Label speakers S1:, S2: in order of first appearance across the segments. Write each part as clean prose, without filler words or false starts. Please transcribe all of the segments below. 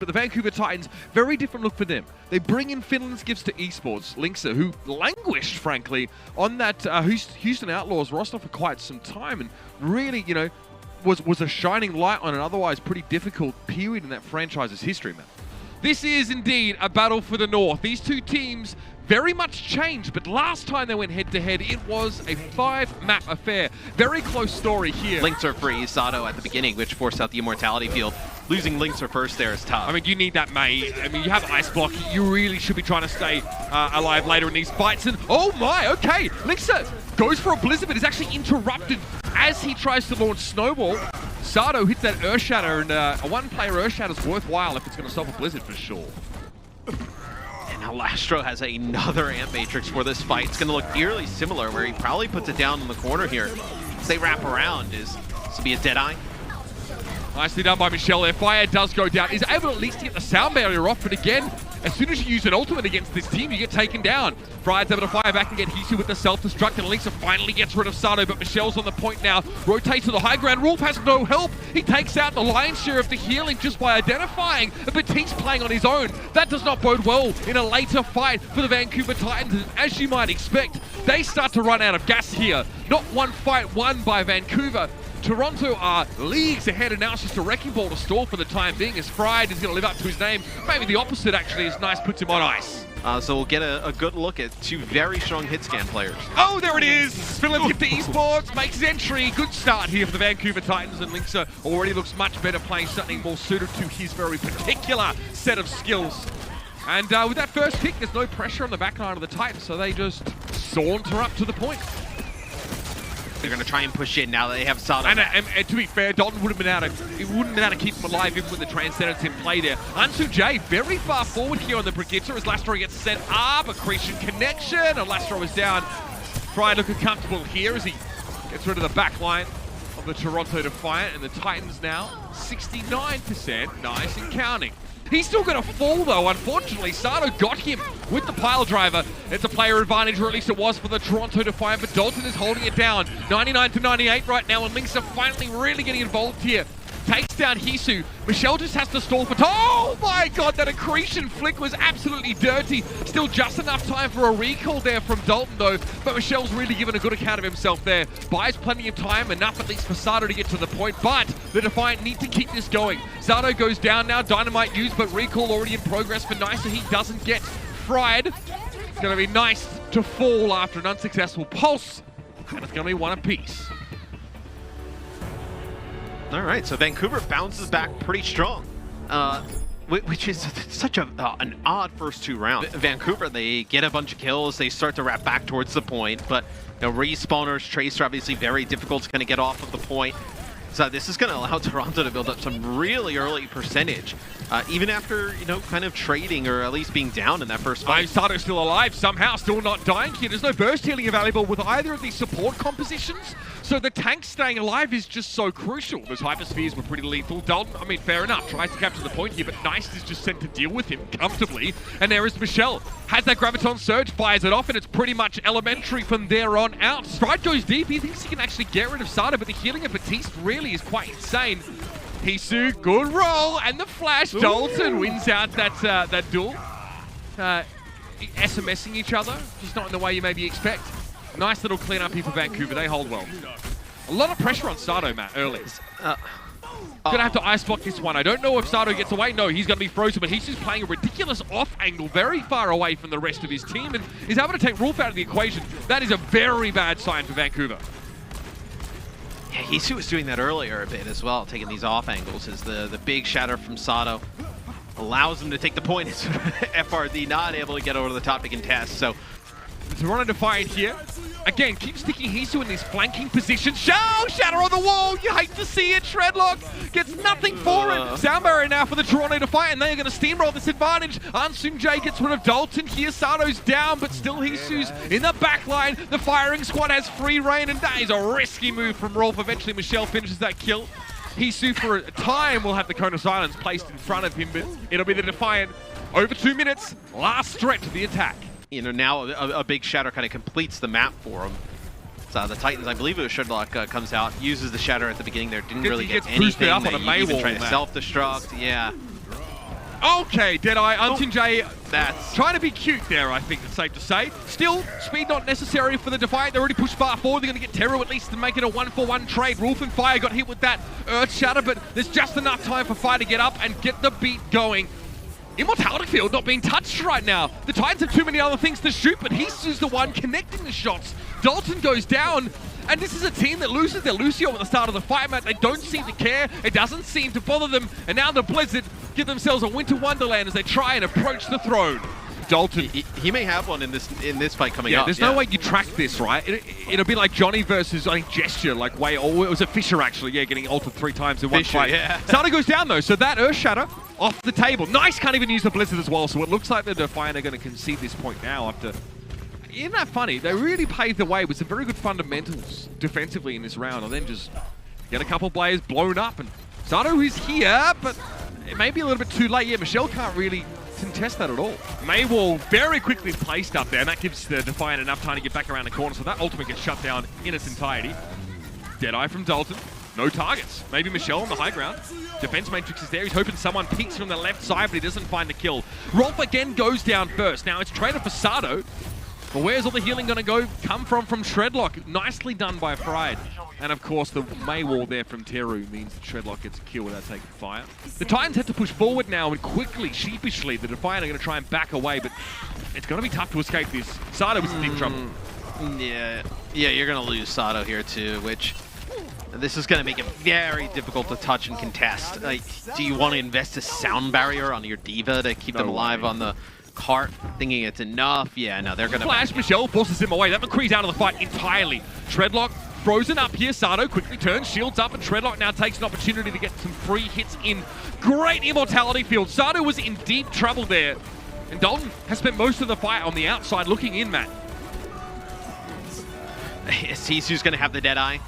S1: But the Vancouver Titans, very different look for them. They bring in Finland's gifts to esports, Linksa, who languished, frankly, on that Houston Outlaws roster for quite some time, and really, you know, was a shining light on an otherwise pretty difficult period in that franchise's history, man. This is indeed a battle for the North. These two teams very much changed, but last time they went head-to-head, it was a 5-map affair. Very close story here.
S2: Linksa frees Sato at the beginning, which forced out the Immortality field. Losing Linksa first there is tough.
S1: I mean, you need that, mate. I mean, you have Ice Block. You really should be trying to stay alive later in these fights. And oh my, okay. Linksa goes for a Blizzard, but is actually interrupted as he tries to launch Snowball. Sato hits that Earth Shatter, and a one-player Earth Shatter is worthwhile if it's going to stop a Blizzard for sure.
S2: And now Lastro has another Amp Matrix for this fight. It's going to look eerily similar, where he probably puts it down in the corner here. As they wrap around, this will be a Deadeye.
S1: Nicely done by Michelle there. Fire does go down. Is able at least to get the sound barrier off, but again, as soon as you use an ultimate against this team, you get taken down. Fried's able to fire back and get Hisu with the self-destruct, and Linksa finally gets rid of Sato, but Michelle's on the point now. Rotates to the high ground. Rolf has no help. He takes out the lion's share of the healing just by identifying, but Batiste's playing on his own. That does not bode well in a later fight for the Vancouver Titans, and as you might expect, they start to run out of gas here. Not one fight won by Vancouver. Toronto are leagues ahead, and now it's just a wrecking ball to stall for the time being, as Fried is going to live up to his name. Maybe the opposite, actually, as Nice puts him on ice.
S2: So we'll get a good look at two very strong hit scan players.
S1: Oh, there it is! Finland gift to esports, makes his entry. Good start here for the Vancouver Titans, and Linksa already looks much better playing something more suited to his very particular set of skills. And with that first pick, there's no pressure on the backline of the Titans, so they just saunter up to the point.
S2: They're going to try and push in now that they have Sato.
S1: And to be fair, Dalton wouldn't have been able to keep him alive even with the Transcendence in play there. Ansu J very far forward here on the Brigitte as Lastro gets sent up. Accretion connection, and Lastro is down. Fry looking comfortable here as he gets rid of the back line of the Toronto Defiant, and the Titans now 69%, nice and counting. He's still going to fall, though, unfortunately. Sato got him with the pile driver. It's a player advantage, or at least it was for the Toronto Defiant, but Dalton is holding it down. 99-98 right now, and Linksa finally really getting involved here. Takes down Hisu. Michelle just has to stall for... Oh my god, that accretion flick was absolutely dirty. Still just enough time for a recall there from Dalton, though. But Michelle's really given a good account of himself there. Buys plenty of time, enough at least for Sato to get to the point. But the Defiant need to keep this going. Sato goes down now. Dynamite used, but recall already in progress for Nice, so he doesn't get fried. It's going to be Nice to fall after an unsuccessful pulse. And it's going to be one apiece.
S2: All right, so Vancouver bounces back pretty strong, which is such an odd first two rounds. Vancouver, they get a bunch of kills, they start to wrap back towards the point, but you know, respawners, Tracer, obviously very difficult to kind of get off of the point. So this is going to allow Toronto to build up some really early percentage, even after, you know, kind of trading or at least being down in that first fight.
S1: Sato's still alive, somehow still not dying here. There's no burst healing available with either of these support compositions, so the tank staying alive is just so crucial. Those hyperspheres were pretty lethal. Dalton, I mean, fair enough, tries to capture the point here, but Nice is just sent to deal with him comfortably. And there is Michelle. Has that Graviton Surge, fires it off, and it's pretty much elementary from there on out. Stride goes deep. He thinks he can actually get rid of Sato, but the healing of Batiste really is quite insane. Hisu, good roll, and the flash. Dalton wins out that duel. SMSing each other, just not in the way you maybe expect. Nice little clean up here for Vancouver. They hold well. A lot of pressure on Sato, Matt, early. Gonna have to ice block this one. I don't know if Sato gets away. No, he's gonna be frozen, but he's just playing a ridiculous off angle very far away from the rest of his team, and is able to take Rolf out of the equation. That is a very bad sign for Vancouver.
S2: Yeah, Hisu was doing that earlier a bit as well, taking these off angles as the big shatter from Sato allows him to take the point. It's FRD not able to get over the top to contest, so
S1: Toronto Defiant here. Again, keep sticking Hisu in these flanking positions. Shatter on the wall! You hate to see it. Shredlock gets nothing for it. Sound barrier now for the Toronto Defiant, and they're going to steamroll this advantage. Ansung J gets rid of Dalton here. Sato's down, but still Hisu's in the back line. The firing squad has free reign, and that is a risky move from Rolf. Eventually, Michelle finishes that kill. Hisu, for a time, will have the Cone of Silence placed in front of him, but it'll be the Defiant. Over 2 minutes, last stretch of the attack.
S2: You know, now a big shatter kind of completes the map for them. So the Titans, I believe it was Shredlock, comes out, uses the shatter at the beginning there, didn't really get anything.
S1: Up on a May
S2: even
S1: wall
S2: trying to self-destruct, yeah.
S1: Okay, Deadeye, Unsin
S2: That's
S1: trying to be cute there, I think it's safe to say. Still, speed not necessary for the Defiant. They're already pushed far forward. They're going to get Teru at least to make it a 1-for-1 trade. Wolf and Fire got hit with that Earth Shatter, but there's just enough time for Fire to get up and get the beat going. Immortality Field not being touched right now. The Titans have too many other things to shoot, but he's the one connecting the shots. Dalton goes down, and this is a team that loses their Lucio at the start of the fight, Matt. They don't seem to care. It doesn't seem to bother them. And now the Blizzard give themselves a winter wonderland as they try and approach the throne. Dalton.
S2: He may have one in this fight coming up.
S1: There's no way you track this, right? It'll be like Johnny versus, I think, Gesture, like way, or it was a Fisher actually, getting ulted 3 times in one fight.
S2: Yeah.
S1: Sada goes down though, so that Earth Shatter off the table. Nice, can't even use the Blizzard as well, so it looks like the Defiant are going to concede this point now after... Isn't that funny? They really paved the way with some very good fundamentals defensively in this round, and then just get a couple players blown up. And Sato is here, but it may be a little bit too late. Yeah, Michelle can't really contest that at all. Maywall very quickly placed up there, and that gives the Defiant enough time to get back around the corner, so that ultimate gets shut down in its entirety. Deadeye from Dalton. No targets. Maybe Michelle on the high ground. Defense matrix is there. He's hoping someone peeks from the left side, but he doesn't find the kill. Rolf again goes down first. Now it's traded for Sato. But where's all the healing going to come from Shredlock? Nicely done by Fried. And of course, the Maywall there from Teru means that Shredlock gets a kill without taking fire. The Titans have to push forward now, and quickly, sheepishly, the Defiant are going to try and back away, but it's going to be tough to escape this. Sato is in deep trouble.
S2: Yeah, you're going to lose Sato here too, which... This is going to make it very difficult to touch and contest. Like, do you want to invest a sound barrier on your D.Va to keep them alive on the cart, thinking it's enough? Yeah, no, they're going to...
S1: Flash, Michelle forces him away. That McCree's out of the fight entirely. Shredlock frozen up here. Sato quickly turns, shields up, and Shredlock now takes an opportunity to get some free hits in. Great immortality field. Sato was in deep trouble there. And Dalton has spent most of the fight on the outside looking in, Matt.
S2: Sisu's going to have the Deadeye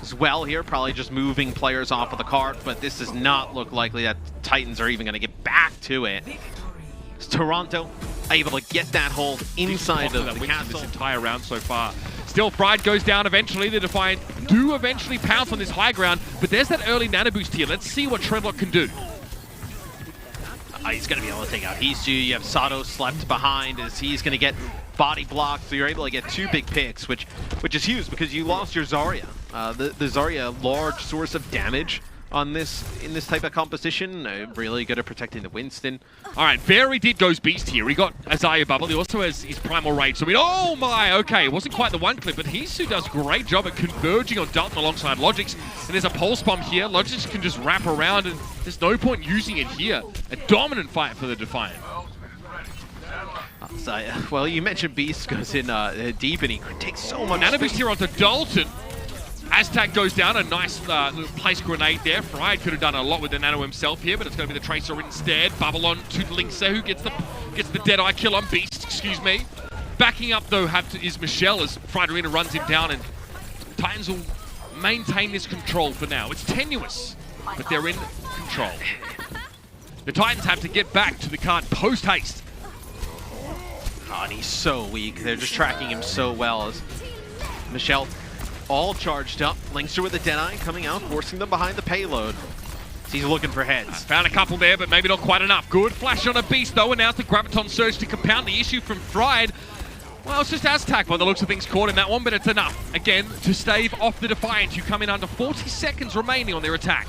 S2: as well here, probably just moving players off of the cart, but this does not look likely that Titans are even going to get back to it. It's Toronto able to get that hold inside of the castle.
S1: This entire round so far. Still, Fried goes down eventually. The Defiant do eventually pounce on this high ground, but there's that early nano boost here. Let's see what Shredlock can do.
S2: He's going to be able to take out Hisu. You have Sato slept behind as he's going to get body blocked, so you're able to get 2 big picks, which is huge because you lost your Zarya. The Zarya, large source of damage on this in this type of composition. Really good at protecting the Winston.
S1: All right, Very did goes beast here. He got Azaya Bubble. He also has his Primal Rage. So oh my, okay, it wasn't quite the one clip, but Hisu does a great job at converging on Dalton alongside Logix. And there's a pulse bomb here. Logix can just wrap around, and there's no point using it here. A dominant fight for the Defiant.
S2: Well, you mentioned Beast goes in deep, and he takes so much.
S1: Nano Boost here onto Dalton. Aztec goes down, a nice little place grenade there. Fried could have done a lot with the Nano himself here, but it's going to be the Tracer instead. Bubble on to Linksa, who gets the Deadeye kill on Beast, excuse me. Backing up, though, is Michelle as Fried Arena runs him down, and Titans will maintain this control for now. It's tenuous, but they're in control. The Titans have to get back to the cart post-haste.
S2: Oh, and he's so weak. They're just tracking him so well as Michelle all charged up. Linkster with the Deadeye coming out, forcing them behind the payload. He's looking for heads.
S1: Found a couple there, but maybe not quite enough. Good flash on a Beast, though, and now it's the Graviton Surge to compound the issue from Fried. Well, it's just Aztec by the looks of things caught in that one, but it's enough, again, to stave off the Defiant, who come in under 40 seconds remaining on their attack.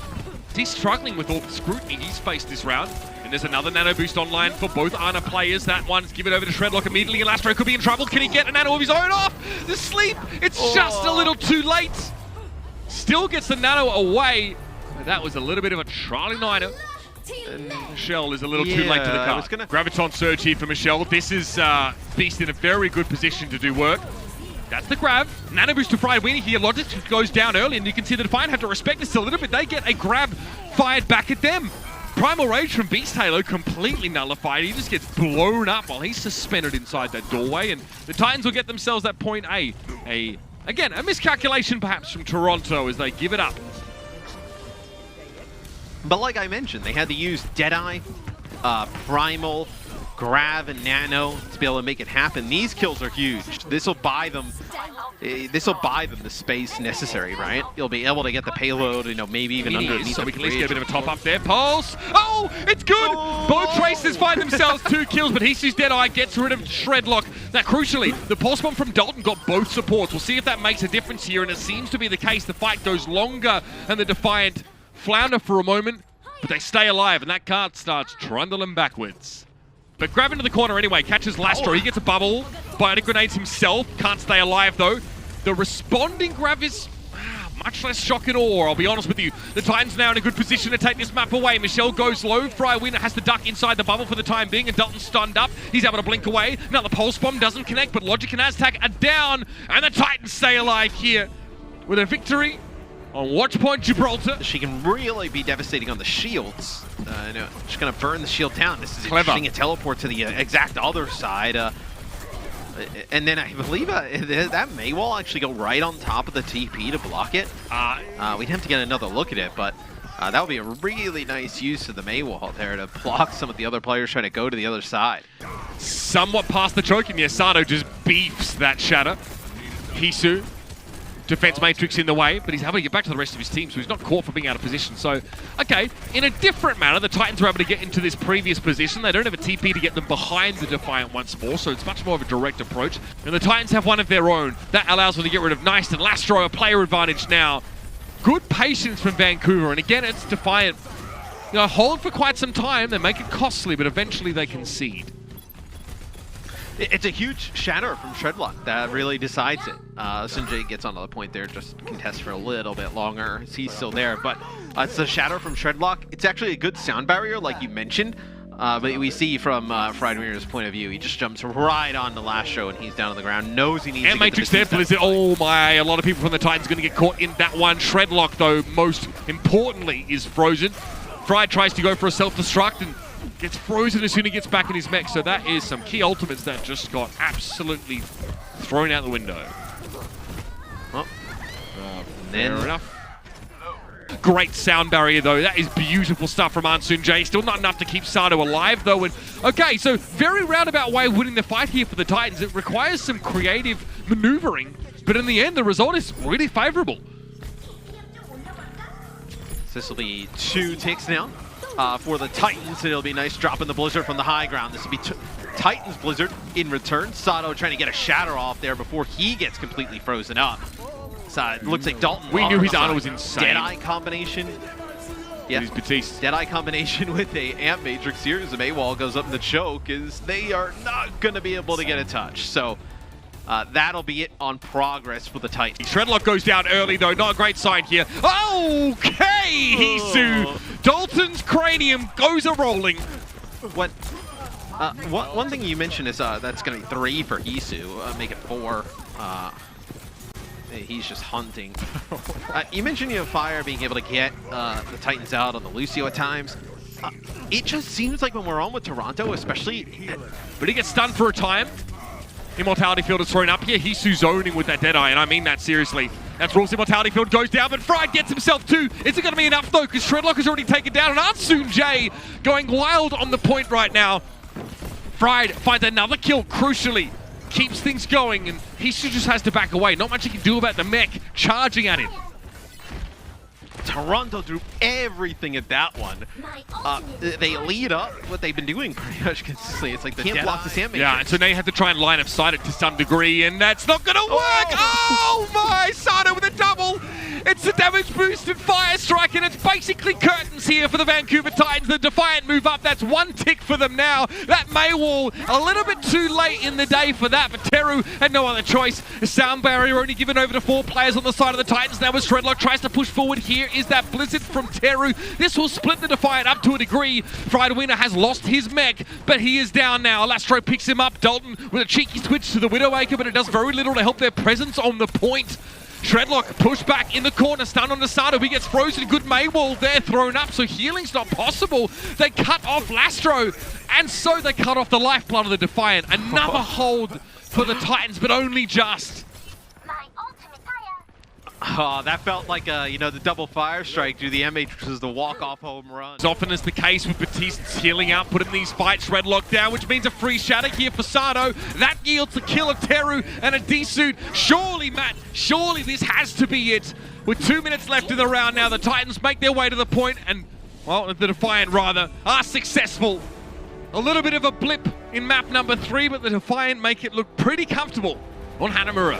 S1: He's struggling with all the scrutiny he's faced this round. And there's another Nano Boost online for both Ana players. That one's given over to Shredlock immediately. Elastro could be in trouble. Can he get a Nano of his own off? The sleep, it's just a little too late. Still gets the Nano away. But that was a little bit of a trialing Nano. And Michelle is a little too late to the card. Graviton Surge here for Michelle. This is Beast in a very good position to do work. That's the grab. Nano Boost to Fried Weenie here. Logic goes down early, and you can see the Defiant have to respect this a little bit. They get a grab fired back at them. Primal Rage from Beast Halo completely nullified. He just gets blown up while he's suspended inside that doorway, and the Titans will get themselves that point A. Again, a miscalculation perhaps from Toronto as they give it up.
S2: But like I mentioned, they had to use Deadeye, Primal, Grav, and Nano to be able to make it happen. These kills are huge. This will buy them this will buy them the space necessary, right? You'll be able to get the payload, you know, maybe even underneath.
S1: So we can at least get a bit of a top up there. Pulse. Oh, it's good.
S2: Oh.
S1: Both Tracers find themselves 2 kills, but Hisu's Deadeye gets rid of Shredlock. Now, crucially, the pulse bomb from Dalton got both supports. We'll see if that makes a difference here, and it seems to be the case. The fight goes longer, and the Defiant flounder for a moment, but they stay alive, and that card starts trundling backwards. But grab into the corner anyway, catches Lastro. He gets a bubble. Bionic grenades himself. Can't stay alive though. The responding grab is much less shock and awe, I'll be honest with you. The Titans now in a good position to take this map away. Michelle goes low. Frywinner has to duck inside the bubble for the time being, and Dalton's stunned up. He's able to blink away. Now the pulse bomb doesn't connect, but Logic and Aztec are down, and the Titans stay alive here with a victory on Watchpoint Gibraltar.
S2: She can really be devastating on the shields. No, she's going to burn the shield down. This is
S1: Clever.
S2: interesting. A teleport to the exact other side. And then I believe that may well actually go right on top of the TP to block it. We'd have to get another look at it, but that would be a really nice use of the Maywall there to block some of the other players trying to go to the other side.
S1: Somewhat past the choke, and Yasano just beefs that shatter. Hisu. Defense matrix in the way, but he's able to get back to the rest of his team, so he's not caught for being out of position. So, okay, in a different manner, the Titans were able to get into this previous position. They don't have a TP to get them behind the Defiant once more, so it's much more of a direct approach. And the Titans have one of their own. That allows them to get rid of Neist and Lastro, a player advantage now. Good patience from Vancouver, and again, it's Defiant. You know, hold for quite some time, they make it costly, but eventually they concede.
S2: It's a huge shatter from Shredlock that really decides it. Sanjay gets onto the point there, just contests for a little bit longer. He's still there, but it's a shatter from Shredlock. It's actually a good sound barrier, like you mentioned. But we see from Frywinner's point of view, he just jumps right on the last show, and he's down on the ground, knows he needs to get
S1: Matrix there, Blizzard. Oh my, a lot of people from the Titans going to get caught in that one. Shredlock, though, most importantly, is frozen. Fry tries to go for a self-destruct and gets frozen as soon as he gets back in his mech. So that is some key ultimates that just got absolutely thrown out the window.
S2: Oh.
S1: Fair enough. Great sound barrier, though. That is beautiful stuff from Ansun J. Still not enough to keep Sato alive, though. And okay, so very roundabout way of winning the fight here for the Titans. It requires some creative maneuvering, but in the end, the result is really favorable.
S2: So this will be 2 ticks now for the Titans. It'll be a nice drop in the Blizzard from the high ground. This will be Titans Blizzard in return. Sato trying to get a shatter off there before he gets completely frozen up. So it looks like Dalton.
S1: We knew his honor was insane.
S2: Deadeye combination. Yeah, Deadeye combination with a Amp Matrix here as the Maywall goes up in the choke, is they are not going to be able to get a touch. So that'll be it on progress for the Titans.
S1: Shredlock goes down early, though. Not a great sign here. Okay, Hisu. Dalton's cranium goes a-rolling.
S2: One thing you mentioned is that's going to be 3 for Hisu. Make it 4. He's just hunting. You mentioned, Fire being able to get the Titans out on the Lucio at times. It just seems like when we're on with Toronto, especially...
S1: But he gets stunned for a time. Immortality Field is thrown up here. Hisu zoning with that Deadeye, and I mean that seriously. That's Rules. Immortality Field goes down, but Fried gets himself 2. Is it going to be enough, though? Because Shredlock is already taken down, and Ansun J going wild on the point right now. Fried finds another kill, crucially. Keeps things going, and Hisu just has to back away. Not much he can do about the mech charging at him.
S2: Toronto threw everything at that one. They lead up what they've been doing pretty much consistently. It's like the can't block the Sand Matrix.
S1: Yeah, and so now you have to try and line of sight it to some degree, and that's not going to work! Oh my! Sato with a double! It's a damage boosted fire strike, and it's basically curtains here for the Vancouver Titans. The Defiant move up. That's 1 tick for them now. That Maywall, a little bit too late in the day for that, but Teru had no other choice. The sound barrier only given over to 4 players on the side of the Titans. Now as Shredlock tries to push forward, here is that Blizzard from Teru. This will split the Defiant up to a degree. Frywinner has lost his mech, but he is down now. Lastro picks him up. Dalton with a cheeky switch to the Widowmaker, but it does very little to help their presence on the point. Shredlock pushed back in the corner, stun on the Sato. He gets frozen. Good Maywall there thrown up, so healing's not possible. They cut off Lastro, and so they cut off the lifeblood of the Defiant. Another hold for the Titans, but only just.
S2: Oh, that felt like the double fire strike to the MH, which was the walk-off home run.
S1: As often as the case with Batista's healing output in these fights, red lockdown, which means a free shatter here for Sado. That yields the kill of Teru and a D-suit. Surely, Matt, surely this has to be it. With 2 minutes left in the round now, the Titans make their way to the point and, well, the Defiant rather, are successful. A little bit of a blip in map number 3, but the Defiant make it look pretty comfortable on Hanamura.